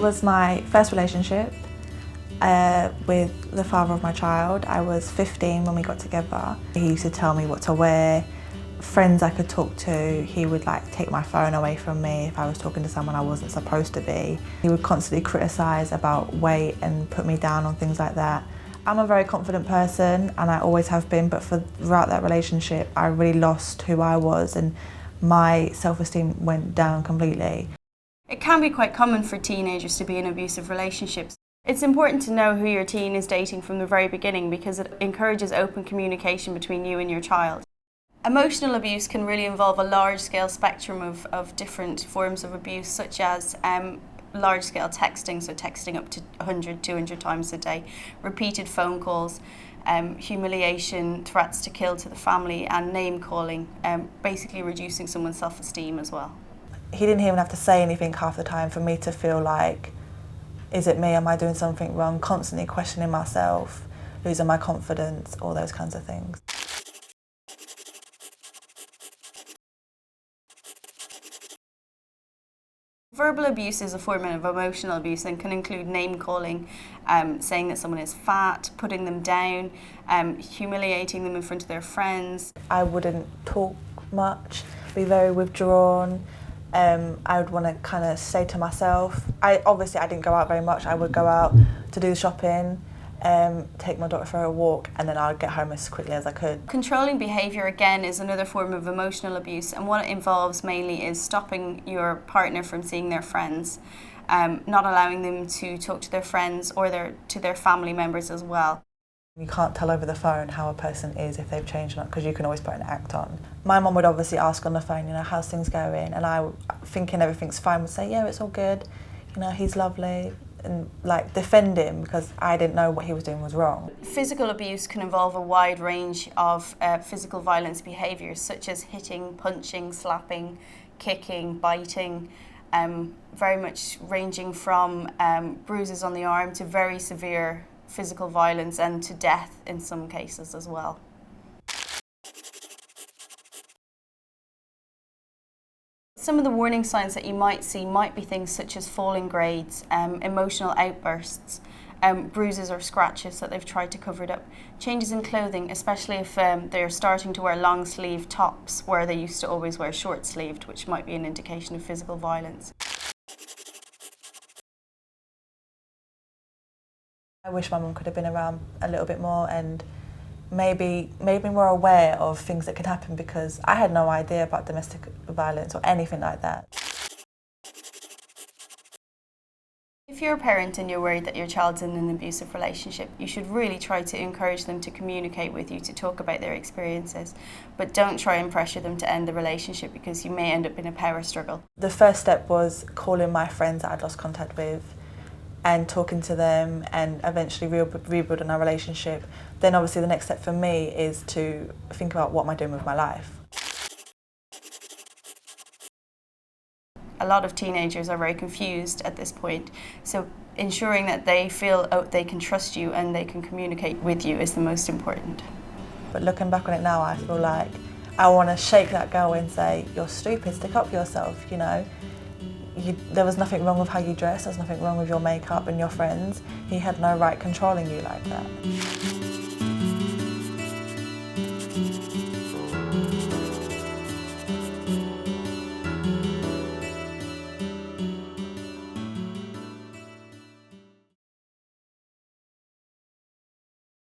was my first relationship with the father of my child. I was 15 when we got together. He used to tell me what to wear, friends I could talk to. He would take my phone away from me if I was talking to someone I wasn't supposed to be. He would constantly criticise about weight and put me down on things like that. I'm a very confident person and I always have been, but throughout that relationship I really lost who I was and my self-esteem went down completely. It can be quite common for teenagers to be in abusive relationships. It's important to know who your teen is dating from the very beginning because it encourages open communication between you and your child. Emotional abuse can really involve a large-scale spectrum of different forms of abuse, such as large-scale texting, so texting up to 100, 200 times a day, repeated phone calls, humiliation, threats to kill to the family, and name-calling, basically reducing someone's self-esteem as well. He didn't even have to say anything half the time for me to feel like, is it me, am I doing something wrong, constantly questioning myself, losing my confidence, all those kinds of things. Verbal abuse is a form of emotional abuse and can include name-calling, saying that someone is fat, putting them down, humiliating them in front of their friends. I wouldn't talk much, be very withdrawn. I would want to kind of stay to myself. Obviously I didn't go out very much. I would go out to do shopping, take my daughter for a walk, and then I'd get home as quickly as I could. Controlling behaviour, again, is another form of emotional abuse, and what it involves mainly is stopping your partner from seeing their friends, not allowing them to talk to their friends or to their family members as well. You can't tell over the phone how a person is, if they've changed or not, because you can always put an act on. My mum would obviously ask on the phone, how's things going? And I, thinking everything's fine, would say, yeah, it's all good. He's lovely. And defend him because I didn't know what he was doing was wrong. Physical abuse can involve a wide range of physical violence behaviours such as hitting, punching, slapping, kicking, biting, very much ranging from bruises on the arm to very severe physical violence and to death in some cases as well. Some of the warning signs that you might see might be things such as falling grades, emotional outbursts, bruises or scratches that they've tried to cover it up, changes in clothing, especially if they're starting to wear long sleeve tops where they used to always wear short sleeved, which might be an indication of physical violence. I wish my mum could have been around a little bit more and maybe made me more aware of things that could happen, because I had no idea about domestic violence or anything like that. If you're a parent and you're worried that your child's in an abusive relationship, you should really try to encourage them to communicate with you, to talk about their experiences, but don't try and pressure them to end the relationship because you may end up in a power struggle. The first step was calling my friends that I'd lost contact with and talking to them and eventually rebuilding our relationship. Then obviously the next step for me is to think about what am I doing with my life. A lot of teenagers are very confused at this point, so ensuring that they feel they can trust you and they can communicate with you is the most important. But looking back on it now, I feel like I want to shake that girl and say, you're stupid, stick up for yourself, there was nothing wrong with how you dress, there was nothing wrong with your makeup and your friends. He had no right controlling you like that.